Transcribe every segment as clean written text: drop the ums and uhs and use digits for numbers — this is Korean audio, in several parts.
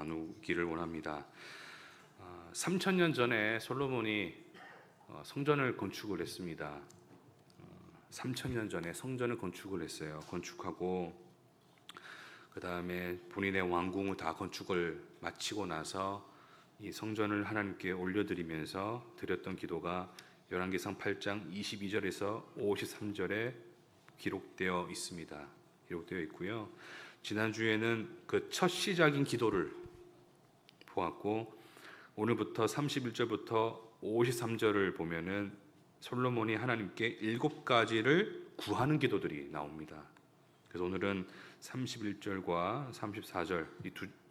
나누기를 원합니다. 3000년 전에 솔로몬이 성전을 건축을 했습니다. 3000년 전에 성전을 건축을 했어요. 건축하고 그 다음에 본인의 왕궁을 다 건축을 마치고 나서 이 성전을 하나님께 올려드리면서 드렸던 기도가 열왕기상 8장 22절에서 53절에 기록되어 있습니다. 기록되어 있고요. 지난주에는 그 첫 시작인 기도를 보았고 오늘부터 31절부터 53절을 보면은 솔로몬이 하나님께 7가지를 구하는 기도들이 나옵니다. 그래서 오늘은 31절과 34절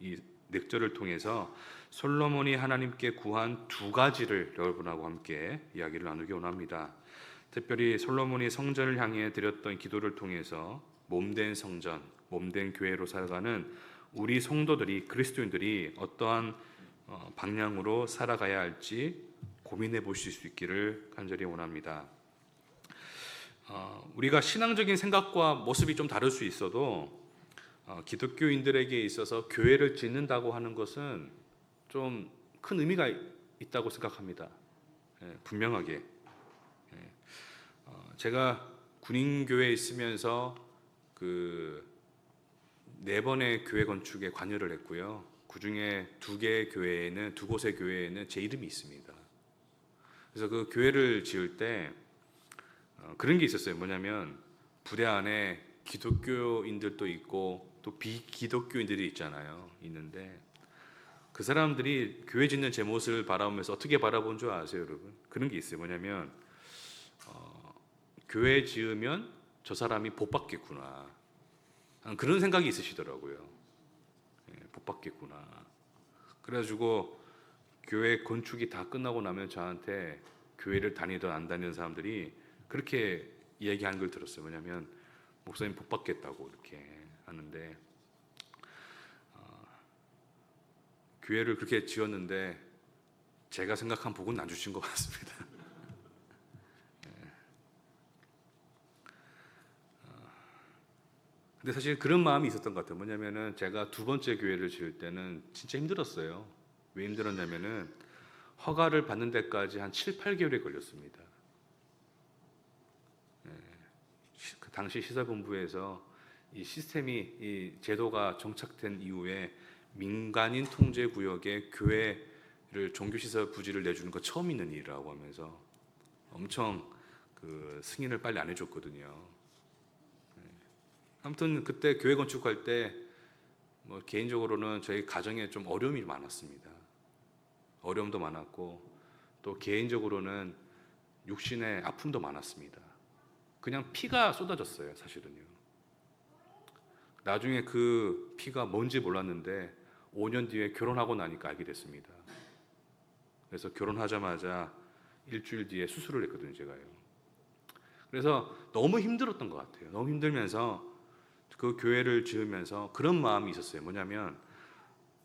이 4절을 통해서 솔로몬이 하나님께 구한 2가지를 여러분하고 함께 이야기를 나누기 원합니다. 특별히 솔로몬이 성전을 향해 드렸던 기도를 통해서 몸된 성전, 몸된 교회로 살아가는 우리 성도들이, 그리스도인들이 어떠한 방향으로 살아가야 할지 고민해 보실 수 있기를 간절히 원합니다. 우리가 신앙적인 생각과 모습이 좀 다를 수 있어도 기독교인들에게 있어서 교회를 짓는다고 하는 것은 좀 큰 의미가 있다고 생각합니다. 분명하게. 제가 군인교회에 있으면서 그 4번의 교회 건축에 관여를 했고요. 그 중에 2곳의 교회에는 제 이름이 있습니다. 그래서 그 교회를 지을 때 그런 게 있었어요. 뭐냐면 부대 안에 기독교인들도 있고 또 비기독교인들이 있는데 그 사람들이 교회 짓는 제 모습을 바라보면서 어떻게 바라본 줄 아세요, 여러분? 그런 게 있어요. 뭐냐면 교회 지으면 저 사람이 복 받겠구나, 그런 생각이 있으시더라고요. 복 받겠구나. 그래가지고 교회 건축이 다 끝나고 나면 저한테 교회를 다니든 안 다니는 사람들이 그렇게 이야기하는 걸 들었어요. 뭐냐면 목사님 복 받겠다고 이렇게 하는데 교회를 그렇게 지었는데 제가 생각한 복은 안 주신 것 같습니다. 근데 사실 그런 마음이 있었던 것 같아요. 뭐냐면은 제가 2번째 교회를 지을 때는 진짜 힘들었어요. 왜 힘들었냐면은 허가를 받는 데까지 한 7, 8개월이 걸렸습니다. 그 당시 시사본부에서 이 시스템이, 이 제도가 정착된 이후에 민간인 통제 구역에 교회를 종교시설 부지를 내주는 거 처음 있는 일이라고 하면서 엄청 그 승인을 빨리 안 해줬거든요. 아무튼 그때 교회 건축할 때 뭐 개인적으로는 저희 가정에 좀 어려움이 많았습니다. 어려움도 많았고 또 개인적으로는 육신의 아픔도 많았습니다. 그냥 피가 쏟아졌어요, 사실은요. 나중에 그 피가 뭔지 몰랐는데 5년 뒤에 결혼하고 나니까 알게 됐습니다. 그래서 결혼하자마자 일주일 뒤에 수술을 했거든요, 제가요. 그래서 너무 힘들었던 것 같아요. 너무 힘들면서 그 교회를 지으면서 그런 마음이 있었어요. 뭐냐면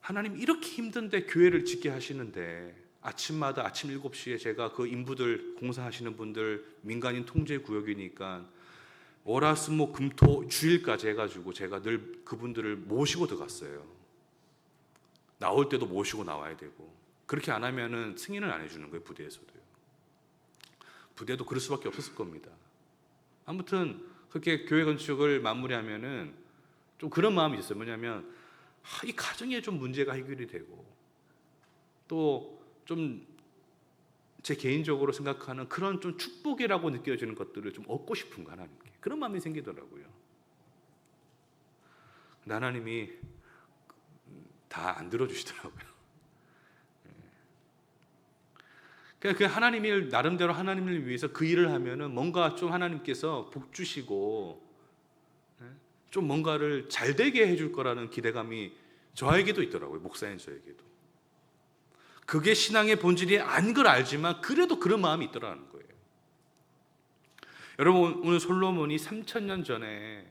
하나님 이렇게 힘든데 교회를 짓게 하시는데 아침마다 아침 7시에 제가 그 인부들, 공사하시는 분들 민간인 통제 구역이니까 월화수목 금토 주일까지 해가지고 제가 늘 그분들을 모시고 들어갔어요. 나올 때도 모시고 나와야 되고 그렇게 안 하면은 승인을 안 해주는 거예요. 부대에서도요. 부대도 그럴 수밖에 없었을 겁니다. 아무튼 그렇게 교회 건축을 마무리하면은 좀 그런 마음이 있어요. 뭐냐면 이 가정에 좀 문제가 해결이 되고 또 좀 제 개인적으로 생각하는 그런 좀 축복이라고 느껴지는 것들을 좀 얻고 싶은 거, 하나님께 그런 마음이 생기더라고요. 근데 하나님이 다 안 들어주시더라고요. 그러니까 그 하나님이 나름대로 하나님을 위해서 그 일을 하면은 뭔가 좀 하나님께서 복 주시고 좀 뭔가를 잘 되게 해줄 거라는 기대감이 저에게도 있더라고요. 목사인 저에게도. 그게 신앙의 본질이 아닌 걸 알지만 그래도 그런 마음이 있더라는 거예요. 여러분, 오늘 솔로몬이 3000년 전에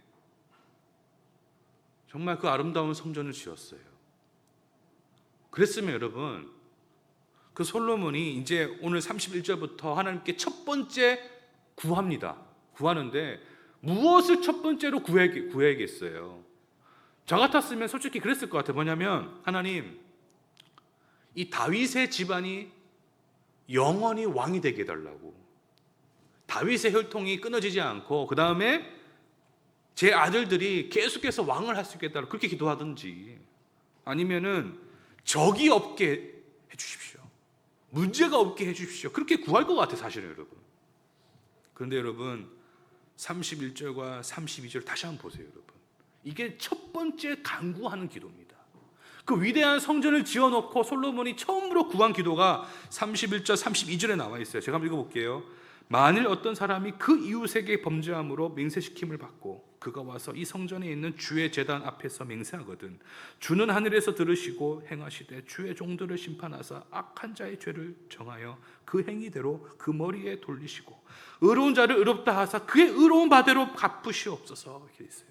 정말 그 아름다운 성전을 지었어요. 그랬으면 여러분, 그 솔로몬이 이제 오늘 31절부터 하나님께 첫 번째 구합니다. 구하는데 무엇을 첫 번째로 구해야겠어요? 저 같았으면 솔직히 그랬을 것 같아요. 뭐냐면 하나님, 이 다윗의 집안이 영원히 왕이 되게 해달라고, 다윗의 혈통이 끊어지지 않고 그 다음에 제 아들들이 계속해서 왕을 할 수 있게 해달라고 그렇게 기도하든지, 아니면은 적이 없게 해주십시오, 문제가 없게 해주십시오, 그렇게 구할 것 같아요 사실은 여러분. 그런데 여러분 31절과 32절 다시 한번 보세요 여러분. 이게 첫 번째 간구하는 기도입니다. 그 위대한 성전을 지어놓고 솔로몬이 처음으로 구한 기도가 31절 32절에 나와 있어요. 제가 한번 읽어볼게요. 만일 어떤 사람이 그 이웃에게 범죄함으로 맹세시킴을 받고 그가 와서 이 성전에 있는 주의 제단 앞에서 맹세하거든 주는 하늘에서 들으시고 행하시되 주의 종들을 심판하사 악한 자의 죄를 정하여 그 행위대로 그 머리에 돌리시고 의로운 자를 의롭다 하사 그의 의로운 바대로 갚으시옵소서, 이렇게 있어요.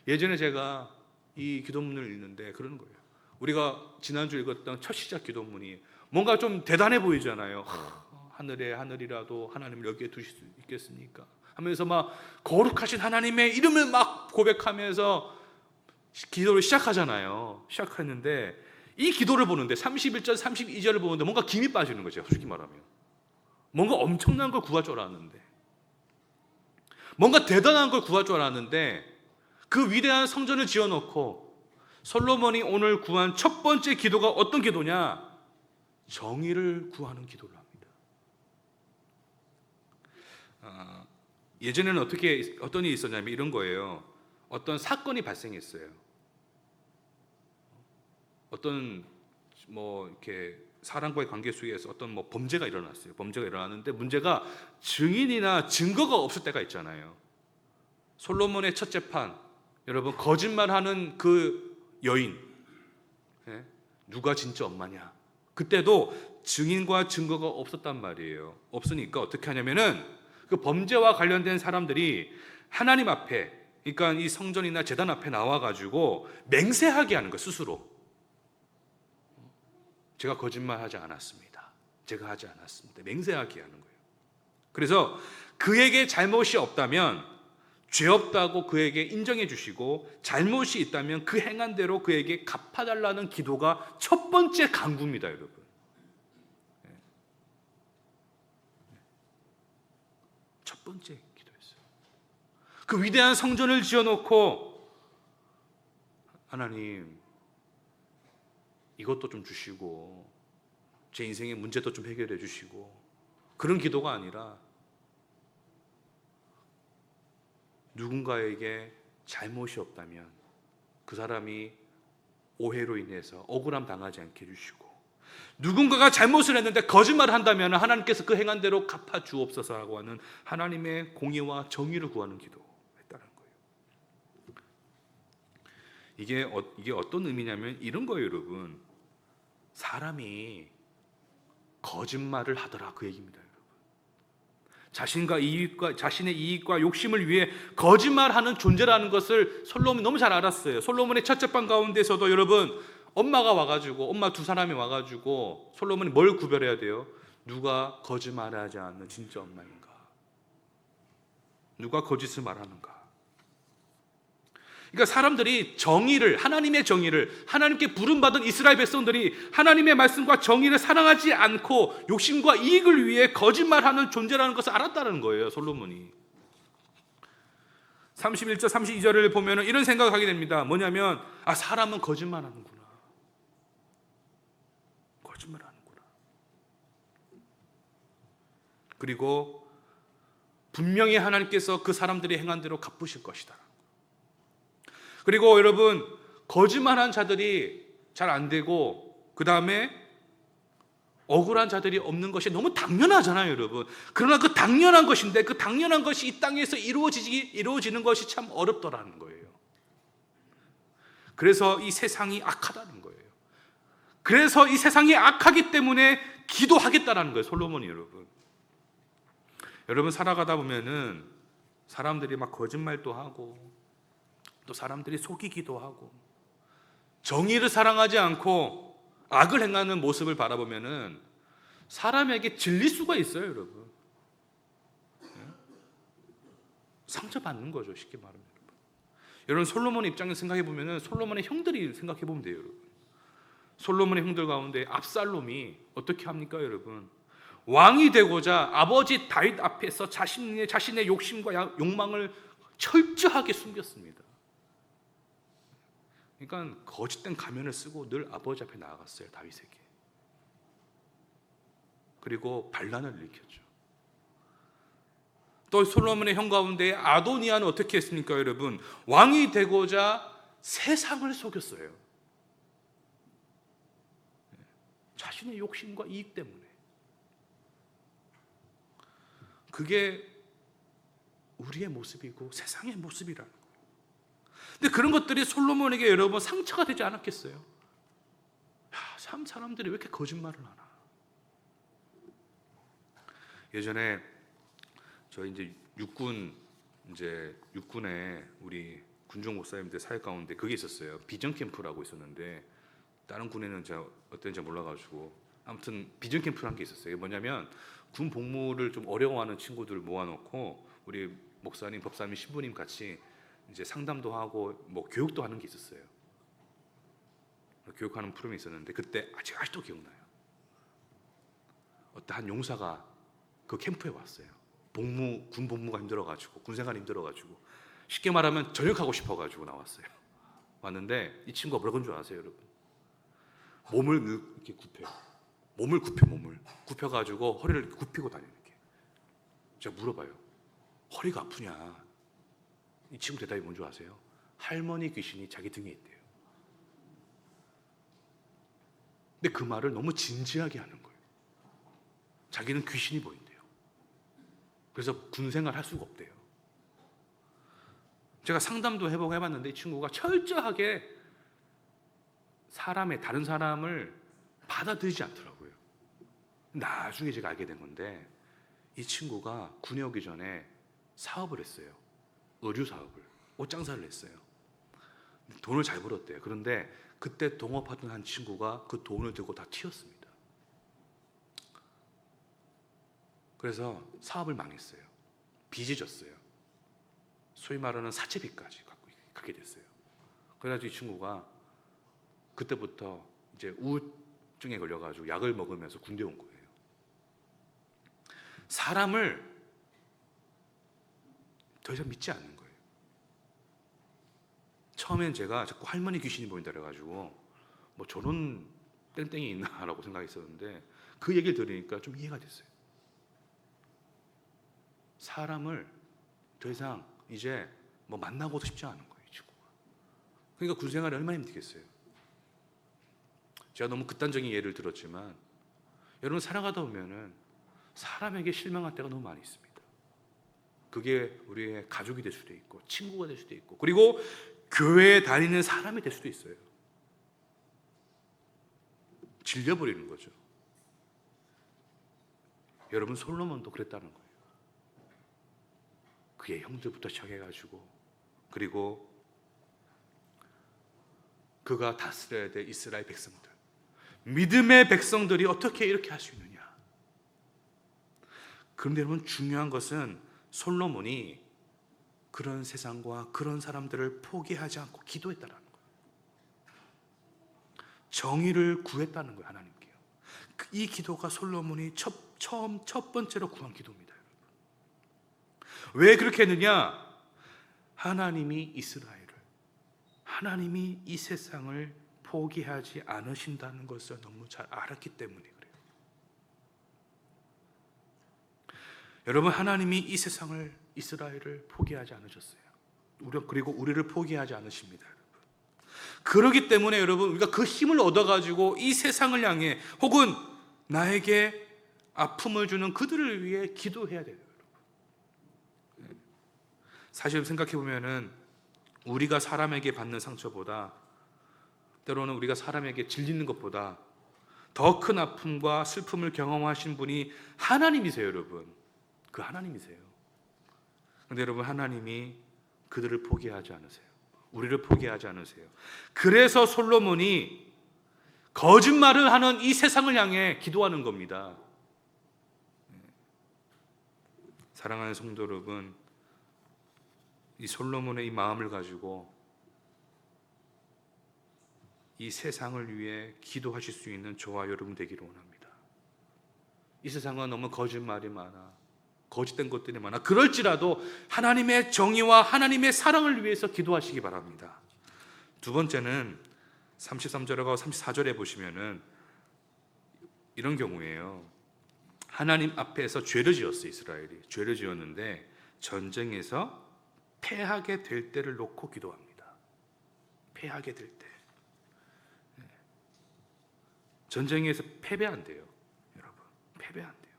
예전에 제가 이 기도문을 읽는데 그러는 거예요. 우리가 지난주 읽었던 첫 시작 기도문이 뭔가 좀 대단해 보이잖아요. 하늘에 하늘이라도 하나님을 여기에 두실 수 있겠습니까? 하면서 막 거룩하신 하나님의 이름을 막 고백하면서 기도를 시작하잖아요. 시작했는데 이 기도를 보는데 31절 32절을 보는데 뭔가 김이 빠지는 거죠. 솔직히 말하면 뭔가 엄청난 걸 구할 줄 알았는데, 뭔가 대단한 걸 구할 줄 알았는데, 그 위대한 성전을 지어놓고 솔로몬이 오늘 구한 첫 번째 기도가 어떤 기도냐? 정의를 구하는 기도를 합니다. 예전에는 어떤 일이 있었냐면 이런 거예요. 어떤 사건이 발생했어요. 어떤 이렇게 사람과의 관계 속에서 어떤 범죄가 일어났어요. 범죄가 일어났는데 문제가 증인이나 증거가 없을 때가 있잖아요. 솔로몬의 첫 재판, 여러분 거짓말하는 그 여인, 누가 진짜 엄마냐? 그때도 증인과 증거가 없었단 말이에요. 없으니까 어떻게 하냐면은 그 범죄와 관련된 사람들이 하나님 앞에, 그러니까 이 성전이나 제단 앞에 나와가지고 맹세하게 하는 거, 스스로. 제가 거짓말하지 않았습니다. 제가 하지 않았습니다. 맹세하게 하는 거예요. 그래서 그에게 잘못이 없다면 죄 없다고 그에게 인정해 주시고, 잘못이 있다면 그 행한 대로 그에게 갚아달라는 기도가 첫 번째 간구입니다, 여러분. 첫 번째 기도였어요. 그 위대한 성전을 지어놓고 하나님 이것도 좀 주시고 제 인생의 문제도 좀 해결해 주시고, 그런 기도가 아니라 누군가에게 잘못이 없다면 그 사람이 오해로 인해서 억울함 당하지 않게 해주시고, 누군가가 잘못을 했는데 거짓말을 한다면 하나님께서 그 행한 대로 갚아 주옵소서라고 하는 하나님의 공의와 정의를 구하는 기도했다는 거예요. 이게 어떤 의미냐면 이런 거예요, 여러분. 사람이 거짓말을 하더라, 그 얘기입니다, 여러분. 자신의 이익과 욕심을 위해 거짓말하는 존재라는 것을 솔로몬이 너무 잘 알았어요. 솔로몬의 첫째 방 가운데서도 여러분, 엄마 두 사람이 와가지고 솔로몬이 뭘 구별해야 돼요? 누가 거짓말하지 않는 진짜 엄마인가? 누가 거짓을 말하는가? 그러니까 사람들이 하나님의 정의를, 하나님께 부름받은 이스라엘 백성들이 하나님의 말씀과 정의를 사랑하지 않고 욕심과 이익을 위해 거짓말하는 존재라는 것을 알았다는 거예요, 솔로몬이. 31절 32절을 보면 이런 생각을 하게 됩니다. 뭐냐면 사람은 거짓말하는구나. 거짓말하는구나. 그리고 분명히 하나님께서 그 사람들이 행한 대로 갚으실 것이다. 그리고 여러분, 거짓말한 자들이 잘 안 되고 그 다음에 억울한 자들이 없는 것이 너무 당연하잖아요, 여러분. 그러나 그 당연한 것인데 그 당연한 것이 이 땅에서 이루어지는 것이 참 어렵더라는 거예요. 그래서 이 세상이 악하다는 거예요. 그래서 이 세상이 악하기 때문에 기도하겠다라는 거예요, 솔로몬이. 여러분 살아가다 보면은 사람들이 막 거짓말도 하고 또 사람들이 속이기도 하고 정의를 사랑하지 않고 악을 행하는 모습을 바라보면은 사람에게 질릴 수가 있어요, 여러분. 상처받는 거죠, 쉽게 말하면. 여러분 솔로몬의 입장에서 생각해 보면은 솔로몬의 형들이 생각해 보면 돼요, 여러분. 솔로몬의 형들 가운데 압살롬이 어떻게 합니까, 여러분? 왕이 되고자 아버지 다윗 앞에서 자신의 욕심과 욕망을 철저하게 숨겼습니다. 그러니까 거짓된 가면을 쓰고 늘 아버지 앞에 나아갔어요, 다윗에게. 그리고 반란을 일으켰죠. 또 솔로몬의 형 가운데 아도니아는 어떻게 했습니까, 여러분? 왕이 되고자 세상을 속였어요. 자신의 욕심과 이익 때문에. 그게 우리의 모습이고 세상의 모습이라는 거예요. 근데 그런 것들이 솔로몬에게 여러분 상처가 되지 않았겠어요? 참 사람들이 왜 이렇게 거짓말을 하나? 예전에 저희 이제 육군에 우리 군종 목사님들 사역 가운데 그게 있었어요. 비전 캠프라고 있었는데 다른 군에는 제가 어땠는지 몰라가지고 아무튼 비전 캠프라는 게 있었어요. 이게 뭐냐면 군 복무를 좀 어려워하는 친구들을 모아놓고 우리 목사님, 법사님, 신부님 같이 이제 상담도 하고 뭐 교육도 하는 게 있었어요. 교육하는 프로그램이 있었는데 그때 아직도 기억나요. 어떤 한 용사가 그 캠프에 왔어요. 군 복무가 힘들어가지고 군생활이 힘들어가지고 쉽게 말하면 전역하고 싶어가지고 나왔어요. 왔는데 이 친구가 뭐라고 그런 줄 아세요, 여러분? 몸을 이렇게 굽혀요. 몸을 굽혀가지고 허리를 굽히고 다녀요. 이렇게. 제가 물어봐요. 허리가 아프냐? 이 친구 대답이 뭔지 아세요? 할머니 귀신이 자기 등에 있대요. 근데 그 말을 너무 진지하게 하는 거예요. 자기는 귀신이 보인대요. 그래서 군생활 할 수가 없대요. 제가 상담도 해보고 해봤는데 이 친구가 철저하게 다른 사람을 받아들이지 않더라고요. 나중에 제가 알게 된 건데 이 친구가 군에 오기 전에 사업을 했어요. 의류 사업을, 옷장사를 했어요. 돈을 잘 벌었대요. 그런데 그때 동업하던 한 친구가 그 돈을 들고 다 튀었습니다. 그래서 사업을 망했어요. 빚이 졌어요. 소위 말하는 사채빚까지 갖게 됐어요. 그래가지고 이 친구가 그때부터 이제 우울증에 걸려가지고 약을 먹으면서 군대 온 거예요. 사람을 더 이상 믿지 않는 거예요. 처음엔 제가 자꾸 할머니 귀신이 보인다 그래가지고 뭐 저런 땡땡이 있나라고 생각했었는데 그 얘기를 들으니까 좀 이해가 됐어요. 사람을 더 이상 이제 뭐 만나고도 싶지 않은 거예요, 이 친구가. 그러니까 군생활이 얼마나 힘들겠어요. 제가 너무 극단적인 예를 들었지만 여러분 살아가다 보면은 사람에게 실망할 때가 너무 많이 있습니다. 그게 우리의 가족이 될 수도 있고 친구가 될 수도 있고 그리고 교회에 다니는 사람이 될 수도 있어요. 질려버리는 거죠. 여러분 솔로몬도 그랬다는 거예요. 그의 형들부터 시작해가지고 그리고 그가 다스려야 될 이스라엘 백성들, 믿음의 백성들이 어떻게 이렇게 할 수 있느냐? 그런데 여러분 중요한 것은 솔로몬이 그런 세상과 그런 사람들을 포기하지 않고 기도했다는 거예요. 정의를 구했다는 거예요, 하나님께요. 이 기도가 솔로몬이 첫 번째로 구한 기도입니다. 왜 그렇게 했느냐? 하나님이 하나님이 이 세상을 포기하지 않으신다는 것을 너무 잘 알았기 때문에 그래요. 여러분 하나님이 이 세상을 이스라엘을 포기하지 않으셨어요. 그리고 우리를 포기하지 않으십니다. 여러분. 그렇기 때문에 여러분 우리가 그 힘을 얻어가지고 이 세상을 향해 혹은 나에게 아픔을 주는 그들을 위해 기도해야 돼요. 사실 생각해 보면은 우리가 사람에게 받는 상처보다 때로는 우리가 사람에게 질리는 것보다 더 큰 아픔과 슬픔을 경험하신 분이 하나님이세요, 여러분. 그 하나님이세요. 그런데 여러분 하나님이 그들을 포기하지 않으세요. 우리를 포기하지 않으세요. 그래서 솔로몬이 거짓말을 하는 이 세상을 향해 기도하는 겁니다. 사랑하는 성도 여러분, 이 솔로몬의 이 마음을 가지고 이 세상을 위해 기도하실 수 있는 저와 여러분 되기를 원합니다. 이 세상은 너무 거짓말이 많아, 거짓된 것들이 많아. 그럴지라도 하나님의 정의와 하나님의 사랑을 위해서 기도하시기 바랍니다. 두 번째는 33절하고 34절에 보시면은 이런 경우예요. 하나님 앞에서 죄를 지었어요. 이스라엘이 죄를 지었는데 전쟁에서 패하게 될 때를 놓고 기도합니다. 패하게 될 때. 전쟁에서 패배한대요. 여러분, 패배한대요.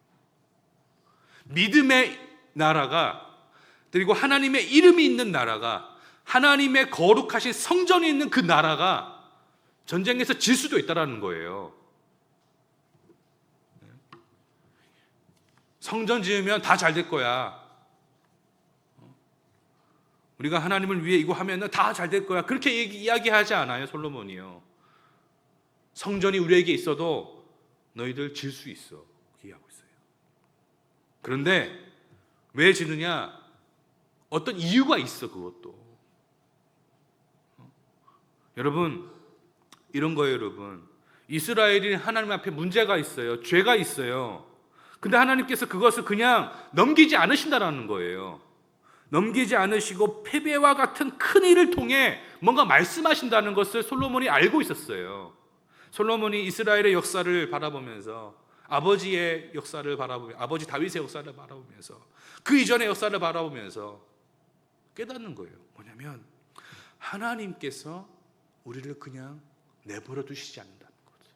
믿음의 나라가, 그리고 하나님의 이름이 있는 나라가, 하나님의 거룩하신 성전이 있는 그 나라가 전쟁에서 질 수도 있다는 거예요. 성전 지으면 다 잘 될 거야. 우리가 하나님을 위해 이거 하면 다 잘 될 거야. 그렇게 이야기하지 않아요, 솔로몬이요. 성전이 우리에게 있어도 너희들 질 수 있어. 얘기하고 있어요. 그런데 왜 지느냐? 어떤 이유가 있어, 그것도. 여러분, 이런 거예요, 여러분. 이스라엘이 하나님 앞에 문제가 있어요. 죄가 있어요. 근데 하나님께서 그것을 그냥 넘기지 않으신다라는 거예요. 넘기지 않으시고 패배와 같은 큰 일을 통해 뭔가 말씀하신다는 것을 솔로몬이 알고 있었어요. 솔로몬이 이스라엘의 역사를 바라보면서, 아버지의 역사를 바라보면서, 아버지 다윗의 역사를 바라보면서, 그 이전의 역사를 바라보면서 깨닫는 거예요. 뭐냐면 하나님께서 우리를 그냥 내버려 두시지 않는다는 거죠.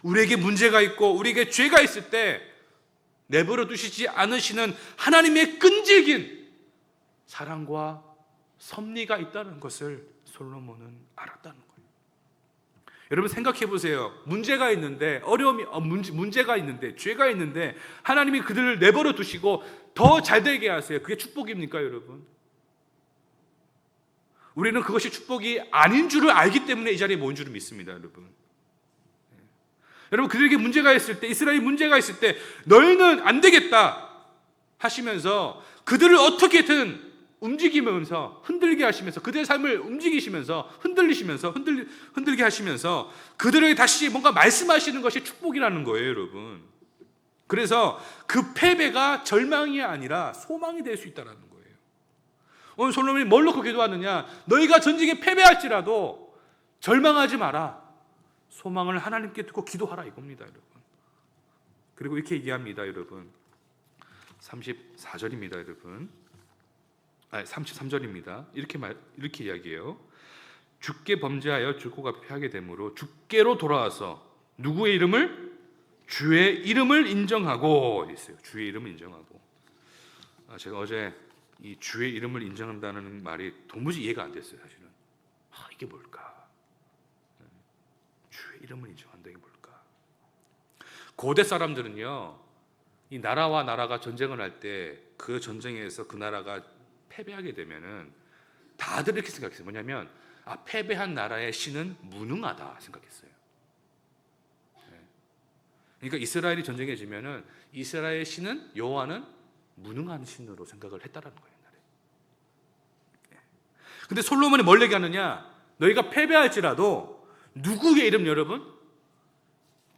우리에게 문제가 있고 우리에게 죄가 있을 때 내버려 두시지 않으시는 하나님의 끈질긴 사랑과 섭리가 있다는 것을 솔로몬은 알았다는 거예요. 여러분 생각해 보세요. 문제가 있는데, 문제가 있는데, 죄가 있는데 하나님이 그들을 내버려 두시고 더 잘되게 하세요. 그게 축복입니까, 여러분? 우리는 그것이 축복이 아닌 줄을 알기 때문에 이 자리에 모인 줄을 믿습니다, 여러분. 여러분, 그들에게 문제가 있을 때, 이스라엘이 문제가 있을 때 너희는 안 되겠다 하시면서 그들을 어떻게든 움직이면서 흔들게 하시면서, 그들의 삶을 움직이시면서 흔들게 하시면서 그들에게 다시 뭔가 말씀하시는 것이 축복이라는 거예요, 여러분. 그래서 그 패배가 절망이 아니라 소망이 될 수 있다는 거예요. 오늘 솔로몬이 뭘 놓고 기도하느냐? 너희가 전쟁에 패배할지라도 절망하지 마라. 소망을 하나님께 두고 기도하라, 이겁니다, 여러분. 그리고 이렇게 얘기합니다, 여러분. 34절입니다, 여러분. 33절입니다. 이렇게 이야기해요. 주께 범죄하여 죽고가 패하게 되므로 주께로 돌아와서 누구의 이름을? 주의 이름을 인정하고 있어요. 주의 이름을 인정하고. 제가 어제 이 주의 이름을 인정한다는 말이 도무지 이해가 안 됐어요, 사실은. 이게 뭘까? 주의 이름을 인정한다, 이게 뭘까? 고대 사람들은요, 이 나라와 나라가 전쟁을 할 때 그 전쟁에서 그 나라가 패배하게 되면은 다들 이렇게 생각했어요. 뭐냐면 패배한 나라의 신은 무능하다 생각했어요. 그러니까 이스라엘이 전쟁에 지면은 이스라엘의 신은, 여호와는 무능한 신으로 생각을 했다라는 거예요, 옛날에. 근데 솔로몬이 뭘 얘기하느냐? 너희가 패배할지라도 누구의 이름, 여러분?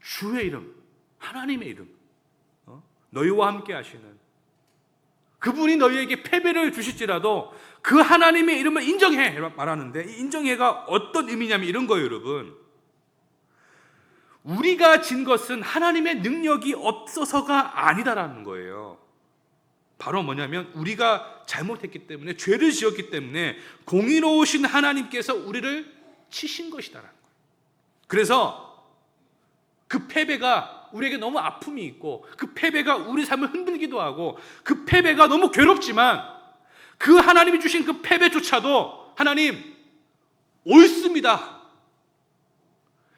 주의 이름, 하나님의 이름, 너희와 함께 하시는 그분이 너희에게 패배를 주실지라도 그 하나님의 이름을 인정해 말하는데, 이 인정해가 어떤 의미냐면 이런 거예요, 여러분. 우리가 진 것은 하나님의 능력이 없어서가 아니다라는 거예요. 바로 뭐냐면 우리가 잘못했기 때문에, 죄를 지었기 때문에 공의로우신 하나님께서 우리를 치신 것이다라는 거예요. 그래서 그 패배가 우리에게 너무 아픔이 있고, 그 패배가 우리 삶을 흔들기도 하고, 그 패배가 너무 괴롭지만 그 하나님이 주신 그 패배조차도 하나님 옳습니다.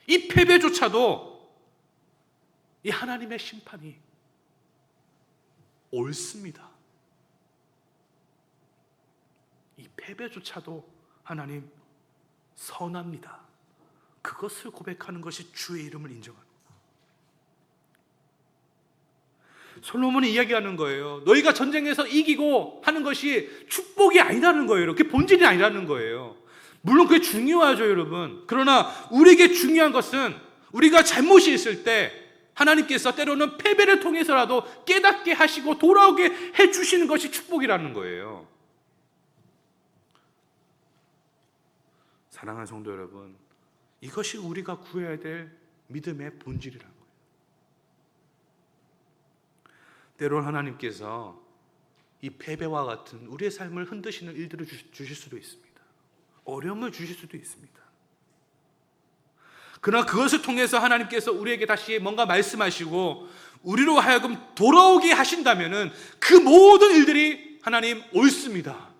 이 패배조차도 이 하나님의 심판이 옳습니다. 이 패배조차도 하나님 선합니다. 그것을 고백하는 것이 주의 이름을 인정합니다. 솔로몬이 이야기하는 거예요. 너희가 전쟁에서 이기고 하는 것이 축복이 아니라는 거예요. 그게 본질이 아니라는 거예요. 물론 그게 중요하죠, 여러분. 그러나 우리에게 중요한 것은 우리가 잘못이 있을 때 하나님께서 때로는 패배를 통해서라도 깨닫게 하시고 돌아오게 해주시는 것이 축복이라는 거예요. 사랑하는 성도 여러분, 이것이 우리가 구해야 될 믿음의 본질이라는 거예요. 때로는 하나님께서 이 패배와 같은 우리의 삶을 흔드시는 일들을 주실 수도 있습니다. 어려움을 주실 수도 있습니다. 그러나 그것을 통해서 하나님께서 우리에게 다시 뭔가 말씀하시고 우리로 하여금 돌아오게 하신다면은 그 모든 일들이 하나님 옳습니다.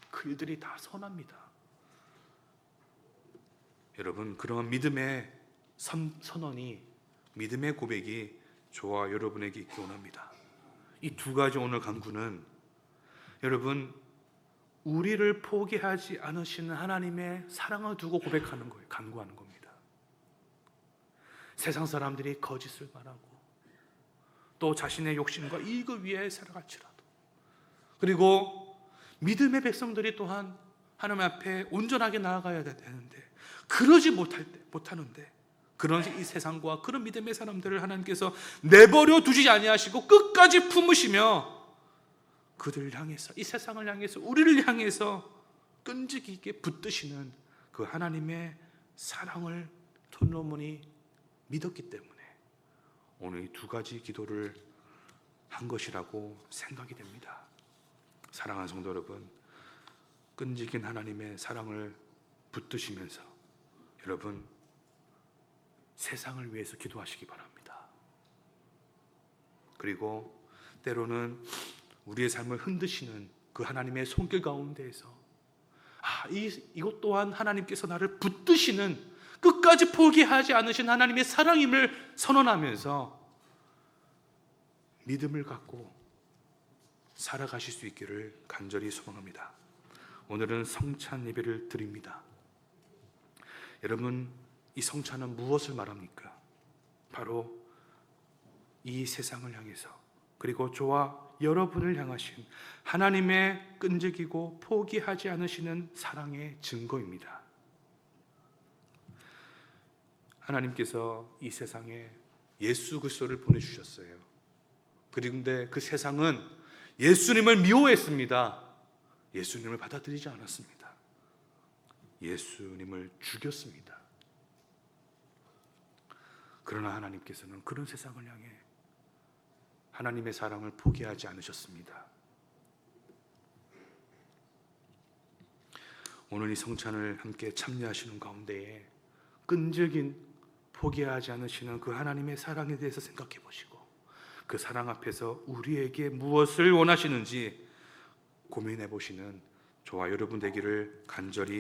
그 일들이 다 선합니다. 여러분, 그런 믿음의 선언이, 믿음의 고백이 저와 여러분에게 있기 원합니다. 이 두 가지 오늘 간구는 여러분, 우리를 포기하지 않으시는 하나님의 사랑을 두고 고백하는 거예요. 간구하는 겁니다. 세상 사람들이 거짓을 말하고 또 자신의 욕심과 이익을 위해 살아갈지라도, 그리고 믿음의 백성들이 또한 하나님 앞에 온전하게 나아가야 되는데 그러지 못하는데 그런 이 세상과 그런 믿음의 사람들을 하나님께서 내버려 두지 아니하시고 끝까지 품으시며 그들을 향해서, 이 세상을 향해서, 우리를 향해서 끈질기게 있게 붙드시는 그 하나님의 사랑을 솔로몬이 믿었기 때문에 오늘 이 두 가지 기도를 한 것이라고 생각이 됩니다. 사랑하는 성도 여러분, 끈질긴 하나님의 사랑을 붙드시면서 여러분 세상을 위해서 기도하시기 바랍니다. 그리고 때로는 우리의 삶을 흔드시는 그 하나님의 손길 가운데에서 이것 또한 하나님께서 나를 붙드시는, 끝까지 포기하지 않으신 하나님의 사랑임을 선언하면서 믿음을 갖고 살아가실 수 있기를 간절히 소망합니다. 오늘은 성찬 예배를 드립니다. 여러분, 이 성찬은 무엇을 말합니까? 바로 이 세상을 향해서, 그리고 저와 여러분을 향하신 하나님의 끈질기고 포기하지 않으시는 사랑의 증거입니다. 하나님께서 이 세상에 예수 그리스도를 보내주셨어요. 그런데 그 세상은 예수님을 미워했습니다. 예수님을 받아들이지 않았습니다. 예수님을 죽였습니다. 그러나 하나님께서는 그런 세상을 향해 하나님의 사랑을 포기하지 않으셨습니다. 오늘 이 성찬을 함께 참여하시는 가운데에 끈질긴 포기하지 않으시는 그 하나님의 사랑에 대해서 생각해 보시고 그 사랑 앞에서 우리에게 무엇을 원하시는지 고민해 보시는 저와 여러분 되기를 간절히